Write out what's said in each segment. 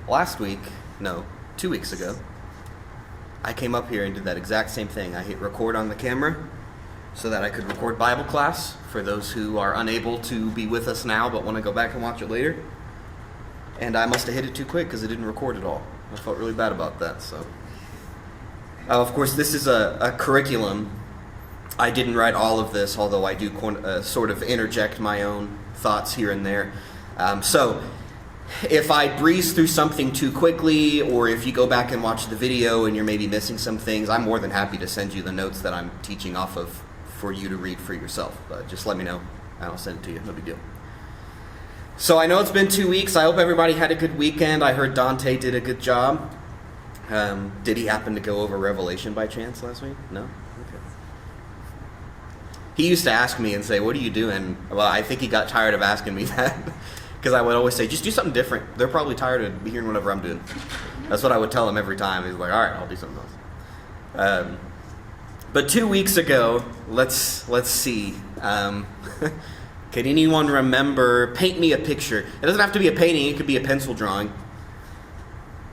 Last week, no, 2 weeks ago, I came up here and did that exact same thing. I hit record on the camera so that I could record Bible class for those who are unable to be with us now but want to go back and watch it later. And I must have hit it too quick because it didn't record at all. I felt really bad about that. So, of course, this is a curriculum. I didn't write all of this, although I do sort of interject my own thoughts here and there. So, if I breeze through something too quickly, or if you go back and watch the video and you're maybe missing some things, I'm more than happy to send you the notes that I'm teaching off of for you to read for yourself. Just let me know, and I'll send it to you. No big deal. So I know it's been 2 weeks. I hope everybody had a good weekend. I heard Dante did a good job. Did he happen to go over Revelation by chance last week? No? Okay. He used to ask me and say, "What are you doing?" Well, I think he got tired of asking me that. Because I would always say, just do something different. They're probably tired of hearing whatever I'm doing. That's what I would tell him every time. He's like, all right, I'll do something else. But 2 weeks ago, let's see. Can anyone remember? Paint me a picture. It doesn't have to be a painting. It could be a pencil drawing.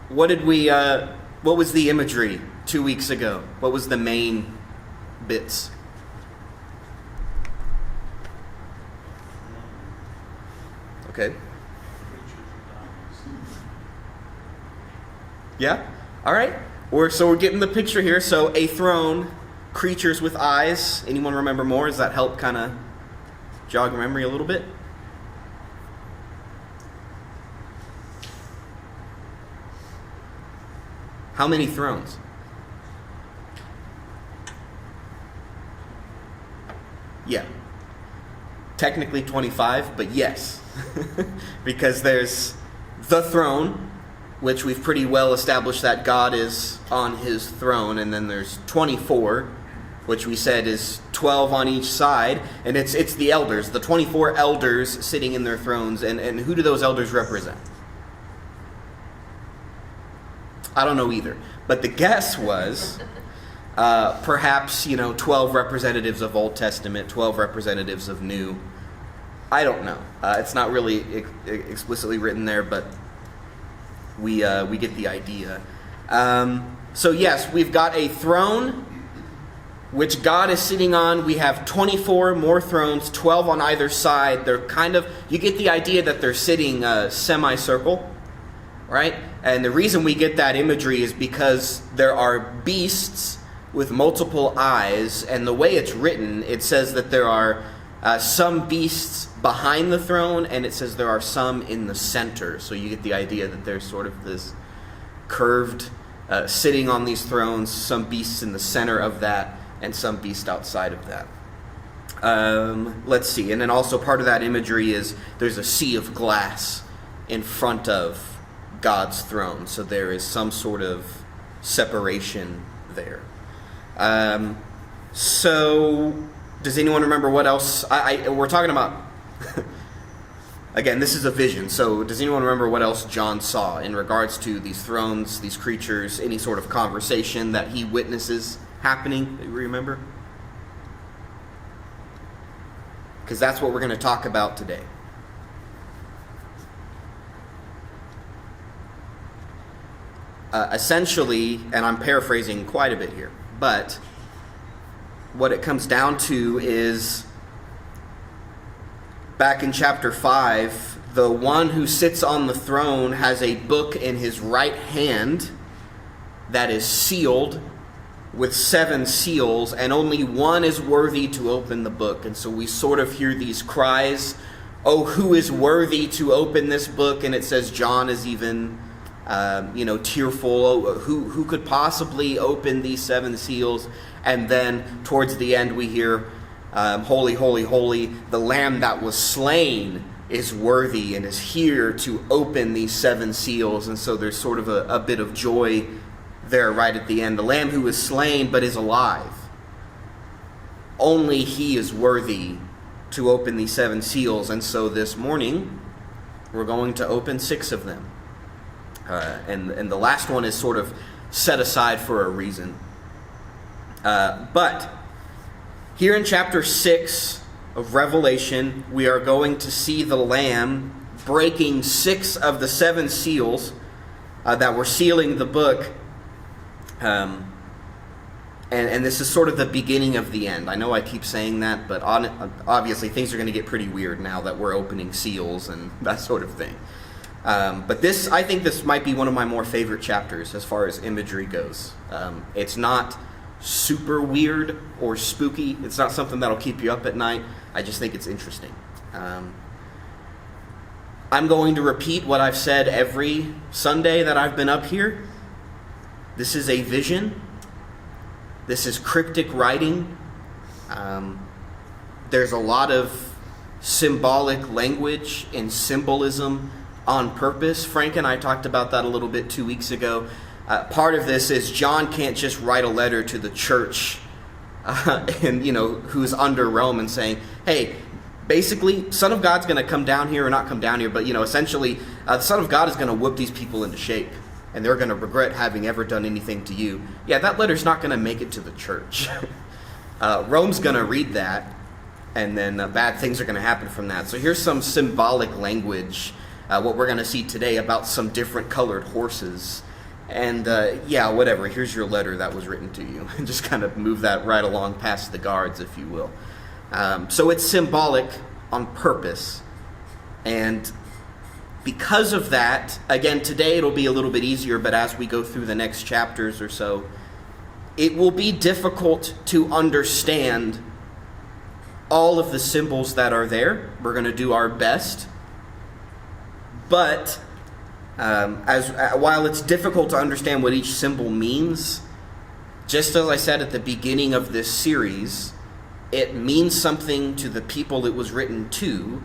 What was the imagery 2 weeks ago? What was the main bits? Okay. Yeah? All right. So we're getting the picture here. So a throne, creatures with eyes. Anyone remember more? Does that help kind of jog memory a little bit? How many thrones? Yeah. Technically 25, but yes. Because there's the throne, which we've pretty well established that God is on his throne, and then there's 24, which we said is 12 on each side, and it's the elders, the 24 elders sitting in their thrones, and who do those elders represent? I don't know either, but the guess was perhaps 12 representatives of Old Testament, 12 representatives of New. I don't know. It's not really explicitly written there, but we get the idea. So yes, we've got a throne which God is sitting on. We have 24 more thrones, 12 on either side. They're you get the idea that they're sitting semicircle, right? And the reason we get that imagery is because there are beasts with multiple eyes, and the way it's written, it says that there are some beasts behind the throne, and it says there are some in the center. So you get the idea that there's sort of this curved sitting on these thrones, some beasts in the center of that, and some beast outside of that. Let's see. And then also part of that imagery is there's a sea of glass in front of God's throne. So there is some sort of separation there. So does anyone remember what else? We're talking about... Again, this is a vision, so does anyone remember what else John saw in regards to these thrones, these creatures, any sort of conversation that he witnesses happening that you remember? Because that's what we're going to talk about today. Essentially, and I'm paraphrasing quite a bit here, but what it comes down to is, back in chapter 5, the one who sits on the throne has a book in his right hand that is sealed with 7 seals, and only one is worthy to open the book. And so we sort of hear these cries, "Oh, who is worthy to open this book?" And it says John is even, tearful. "Oh, who could possibly open these 7 seals?" And then towards the end we hear, "Holy, holy, holy, the Lamb that was slain is worthy and is here to open these 7 seals." And so there's sort of a bit of joy there right at the end. The Lamb who was slain but is alive. Only he is worthy to open these 7 seals. And so this morning we're going to open 6 of them. And the last one is sort of set aside for a reason. But here in chapter 6 of Revelation, we are going to see the Lamb breaking 6 of the 7 seals that we're sealing the book. And this is sort of the beginning of the end. I know I keep saying that, but obviously things are going to get pretty weird now that we're opening seals and that sort of thing. But I think this might be one of my more favorite chapters as far as imagery goes. It's not super weird or spooky. It's not something that'll keep you up at night. I just think it's interesting. I'm going to repeat what I've said every Sunday that I've been up here. This is a vision. This is cryptic writing. There's a lot of symbolic language and symbolism on purpose. Frank and I talked about that a little bit 2 weeks ago. Part of this is John can't just write a letter to the church and who's under Rome and saying, hey, basically, Son of God's going to come down here, or not come down here, but essentially, the Son of God is going to whip these people into shape, and they're going to regret having ever done anything to you. Yeah, that letter's not going to make it to the church. Rome's going to read that, and then bad things are going to happen from that. So here's some symbolic language, what we're going to see today about some different colored horses. And whatever, here's your letter that was written to you. And just kind of move that right along past the guards, if you will. So it's symbolic on purpose. And because of that, again, today it'll be a little bit easier, but as we go through the next chapters or so, it will be difficult to understand all of the symbols that are there. We're going to do our best. But while it's difficult to understand what each symbol means, just as I said at the beginning of this series, it means something to the people it was written to.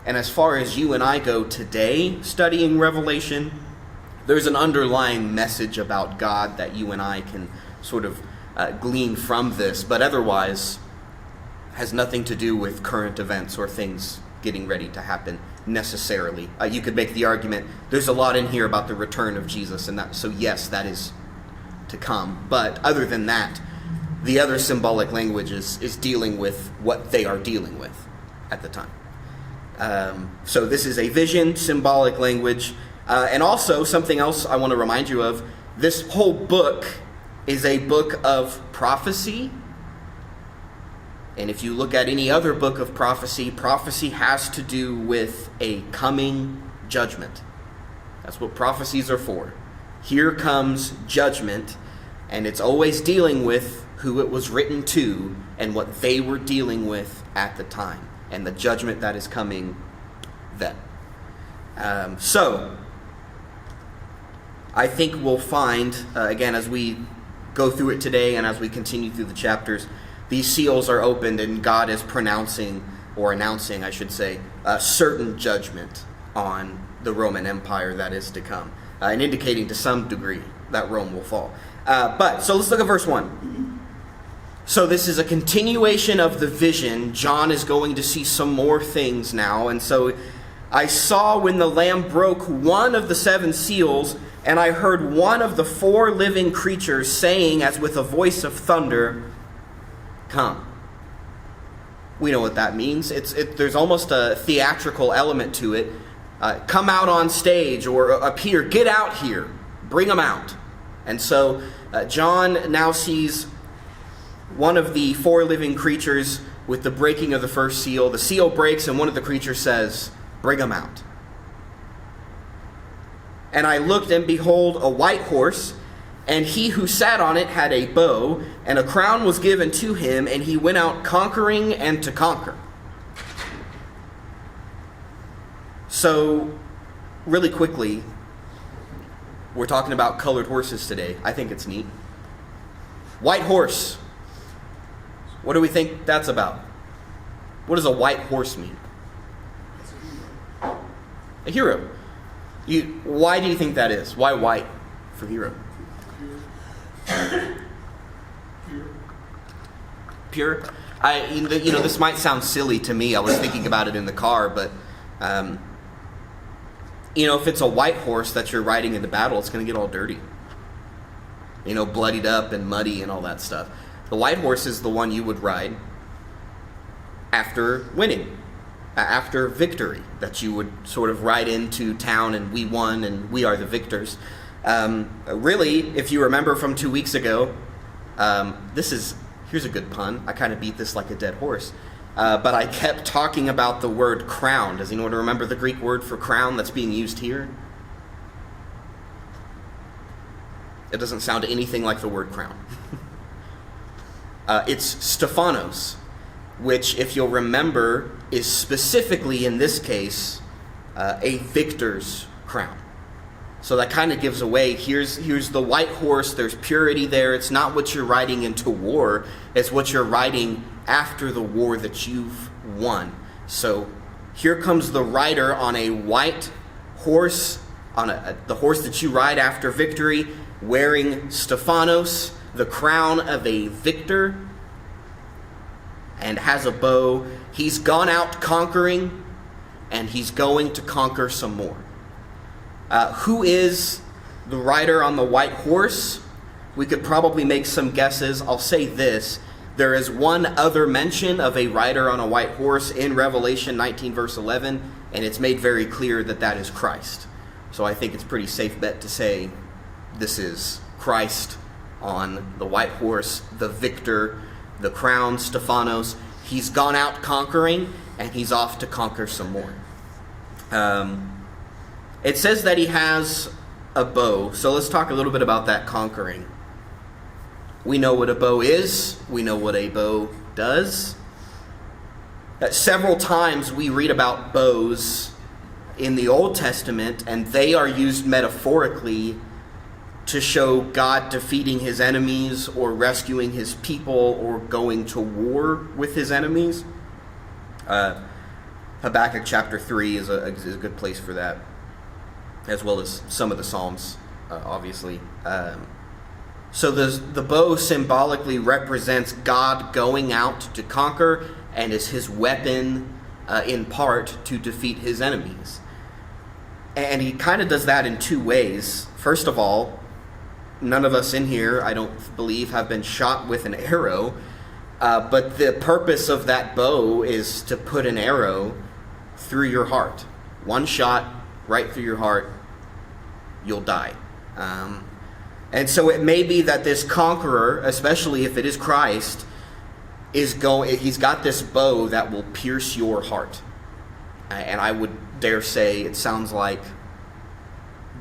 And as far as you and I go today studying Revelation, there's an underlying message about God that you and I can sort of glean from this, but otherwise has nothing to do with current events or things getting ready to happen necessarily. You could make the argument there's a lot in here about the return of Jesus, and that, so yes, that is to come. But other than that, the other symbolic language is dealing with what they are dealing with at the time. So this is a vision, symbolic language, and also something else I want to remind you of. This whole book is a book of prophecy. And if you look at any other book of prophecy, prophecy has to do with a coming judgment. That's what prophecies are for. Here comes judgment, and it's always dealing with who it was written to and what they were dealing with at the time, and the judgment that is coming then. So, I think we'll find, again, as we go through it today and as we continue through the chapters, these seals are opened and God is pronouncing, or announcing, I should say, a certain judgment on the Roman Empire that is to come, and indicating to some degree that Rome will fall. So let's look at verse 1. So this is a continuation of the vision. John is going to see some more things now. And so I saw when the Lamb broke one of the 7 seals, and I heard one of the 4 living creatures saying, as with a voice of thunder, "Come." We know what that means. There's almost a theatrical element to it. Come out on stage, or appear, get out here, bring them out. And so John now sees one of the 4 living creatures with the breaking of the first seal. The seal breaks, and one of the creatures says, "Bring them out." And I looked, and behold, a white horse, and he who sat on it had a bow, and a crown was given to him, and he went out conquering and to conquer. So, really quickly, we're talking about colored horses today. I think it's neat. White horse. What do we think that's about? What does a white horse mean? A hero. Why do you think that is? Why white for hero? Pure. This might sound silly to me. I was thinking about it in the car, but if it's a white horse that you're riding into battle, it's going to get all dirty. Bloodied up and muddy and all that stuff. The white horse is the one you would ride after winning, after victory, that you would sort of ride into town and we won and we are the victors. Really, if you remember from 2 weeks ago, here's a good pun. I kind of beat this like a dead horse. But I kept talking about the word crown. Does anyone remember the Greek word for crown that's being used here? It doesn't sound anything like the word crown. It's Stephanos, which, if you'll remember, is specifically, in this case, a victor's crown. So that kind of gives away, here's the white horse, there's purity there. It's not what you're riding into war, it's what you're riding after the war that you've won. So here comes the rider on a white horse, on the horse that you ride after victory, wearing Stephanos, the crown of a victor, and has a bow. He's gone out conquering, and he's going to conquer some more. Who is the rider on the white horse? We could probably make some guesses. I'll say this. There is one other mention of a rider on a white horse in Revelation 19, verse 11, and it's made very clear that that is Christ. So I think it's a pretty safe bet to say this is Christ on the white horse, the victor, the crown, Stephanos. He's gone out conquering, and he's off to conquer some more. It says that he has a bow, so let's talk a little bit about that conquering. We know what a bow is. We know what a bow does. Several times we read about bows in the Old Testament, and they are used metaphorically to show God defeating his enemies or rescuing his people or going to war with his enemies. Habakkuk chapter 3 is a good place for that, as well as some of the Psalms, obviously. So the bow symbolically represents God going out to conquer and is his weapon in part to defeat his enemies. And he kind of does that in two ways. First of all, none of us in here, I don't believe, have been shot with an arrow. But the purpose of that bow is to put an arrow through your heart. One shot right through your heart, you'll die. And so it may be that this conqueror, especially if it is Christ, he's got this bow that will pierce your heart. And I would dare say it sounds like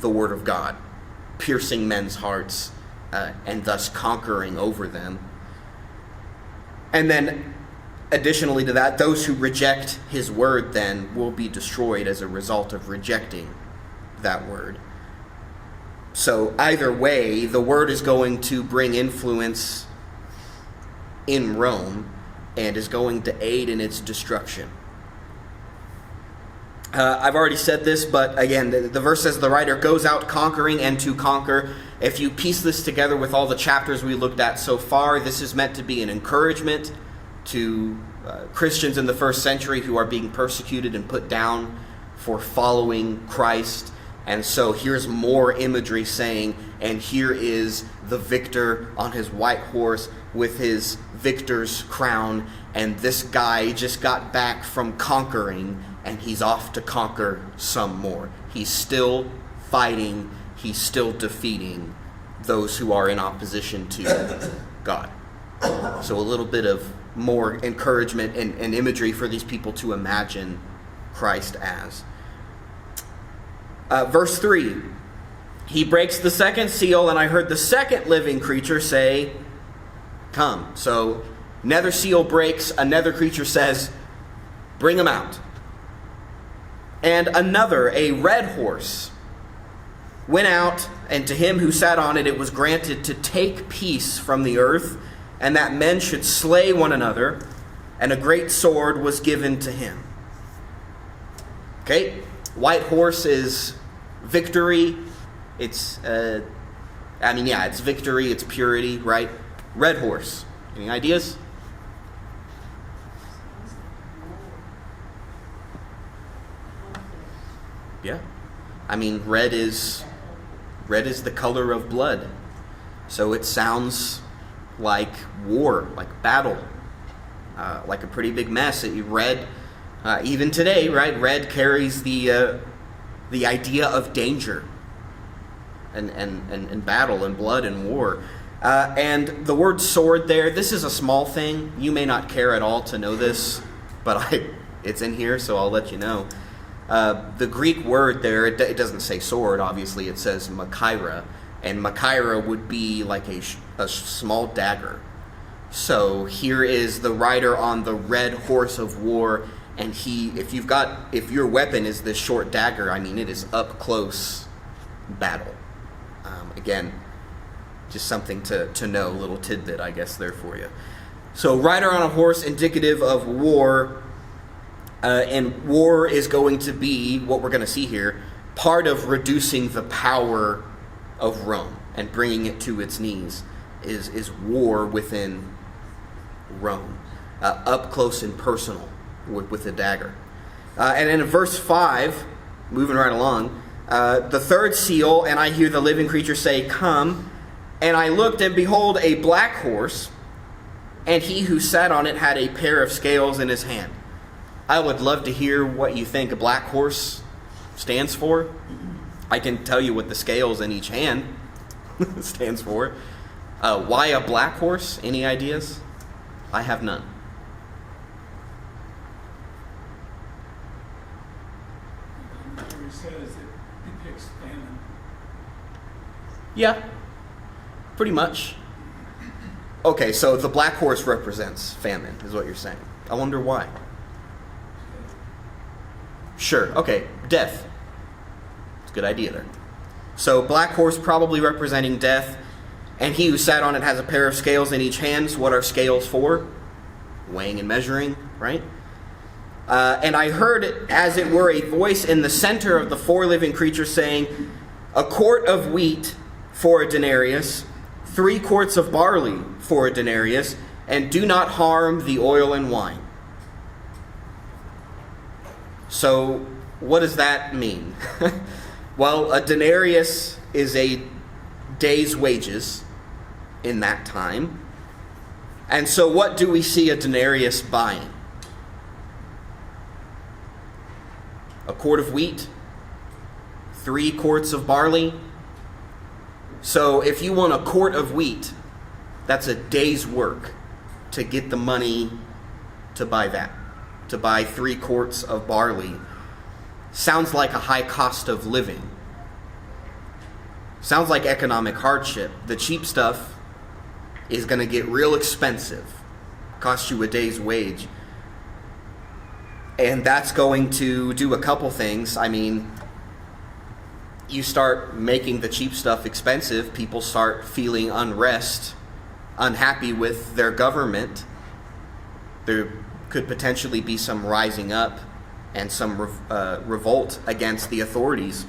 the Word of God, piercing men's hearts and thus conquering over them. And then, additionally to that, those who reject his word then will be destroyed as a result of rejecting that word. So either way, the word is going to bring influence in Rome and is going to aid in its destruction. I've already said this, but again, the verse says the writer goes out conquering and to conquer. If you piece this together with all the chapters we looked at so far, this is meant to be an encouragement to Christians in the first century who are being persecuted and put down for following Christ. And so here's more imagery saying, and here is the victor on his white horse with his victor's crown, and this guy just got back from conquering, and he's off to conquer some more. He's still fighting, he's still defeating those who are in opposition to God. So a little bit of more encouragement and imagery for these people to imagine Christ as. Verse 3, he breaks the second seal, and I heard the second living creature say, come. So another seal breaks, another creature says, bring him out. And another, a red horse, went out, and to him who sat on it, it was granted to take peace from the earth, and that men should slay one another, and a great sword was given to him. Okay, white horse is victory. It's victory, it's purity, right? Red horse. Any ideas? Yeah. I mean, red is the color of blood. So it sounds like war, like battle, like a pretty big mess. Red, even today, right? Red carries the idea of danger. and battle and blood and war. And the word sword there, this is a small thing. You may not care at all to know this, but it's in here, so I'll let you know. The Greek word there, it doesn't say sword, obviously. It says machaira. And machaira would be like a small dagger. So here is the rider on the red horse of war, and if your weapon is this short dagger, I mean, it is up close battle. Again, just something to know, a little tidbit, I guess, there for you. So rider on a horse, indicative of war, and war is going to be, what we're going to see here, part of reducing the power of Rome and bringing it to its knees is war within Rome, up close and personal with a dagger. And in verse 5, moving right along, the third seal, and I hear the living creature say, "Come." And I looked, and behold, a black horse, and he who sat on it had a pair of scales in his hand. I would love to hear what you think a black horse stands for. I can tell you what the scales in each hand stands for. Why a black horse? Any ideas? I have none. He says it depicts famine. Yeah, pretty much. Okay, so the black horse represents famine, is what you're saying. I wonder why. Sure, okay, death. It's a good idea there. So black horse probably representing death, and he who sat on it has a pair of scales in each hand. What are scales for? Weighing and measuring, right? And I heard, as it were, a voice in the center of the four living creatures saying, "A quart of wheat for a denarius, 3 quarts of barley for a denarius, and do not harm the oil and wine." So, what does that mean? Well, a denarius is a day's wages in that time. And so what do we see a denarius buying? A quart of wheat, 3 quarts of barley. So if you want a quart of wheat, that's a day's work to get the money to buy that. To buy 3 quarts of barley. Sounds like a high cost of living. Sounds like economic hardship. The cheap stuff is going to get real expensive. Cost you a day's wage. And that's going to do a couple things. I mean, you start making the cheap stuff expensive, people start feeling unrest, unhappy with their government. There could potentially be some rising up and some revolt against the authorities.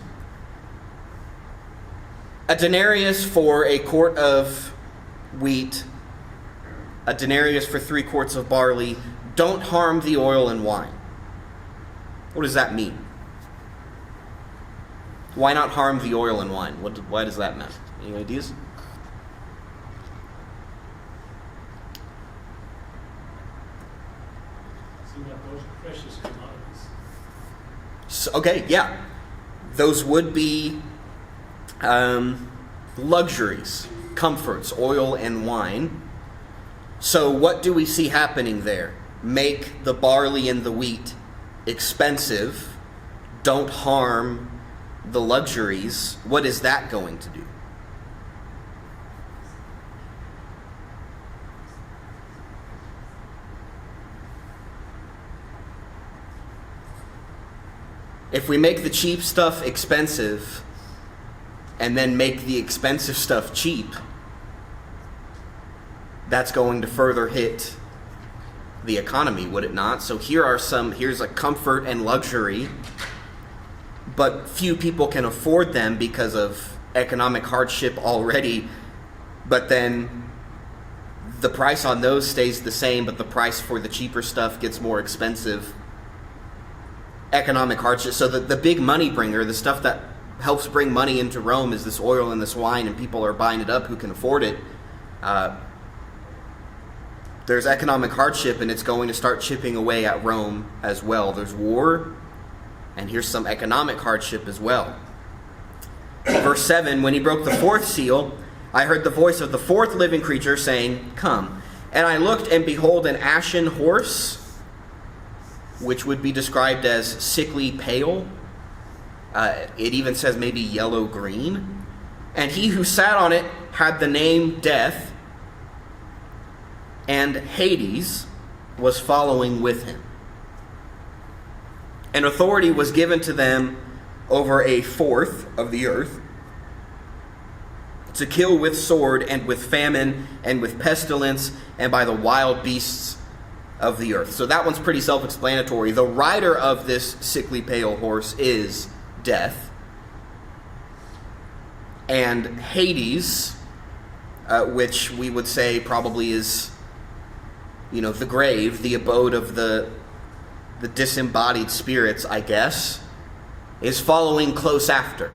A denarius for a quart of wheat, a denarius for 3 quarts of barley. Don't harm the oil and wine. What does that mean? Why not harm the oil and wine? Why does that matter? Any ideas? Seem like those are precious commodities. So, okay, yeah. Those would be luxuries, comforts, oil and wine. So what do we see happening there? Make the barley and the wheat expensive. Don't harm the luxuries. What is that going to do? If we make the cheap stuff expensive and then make the expensive stuff cheap, that's going to further hit the economy, would it not? So here's a comfort and luxury, but few people can afford them because of economic hardship already. But then the price on those stays the same, but the price for the cheaper stuff gets more expensive. Economic hardship. So the big money bringer, the stuff that helps bring money into Rome, is this oil and this wine, and people are buying it up who can afford it. There's economic hardship, and it's going to start chipping away at Rome as well. There's war, and here's some economic hardship as well. Verse 7, when he broke the fourth seal, I heard the voice of the fourth living creature saying, "Come." And I looked, and behold, an ashen horse, which would be described as sickly pale. It even says maybe yellow-green. And he who sat on it had the name Death, and Hades was following with him. And authority was given to them over a fourth of the earth, to kill with sword and with famine and with pestilence and by the wild beasts of the earth. So that one's pretty self-explanatory. The rider of this sickly pale horse is Death. And Hades, which we would say probably is, the grave, the abode of the disembodied spirits, I guess, is following close after.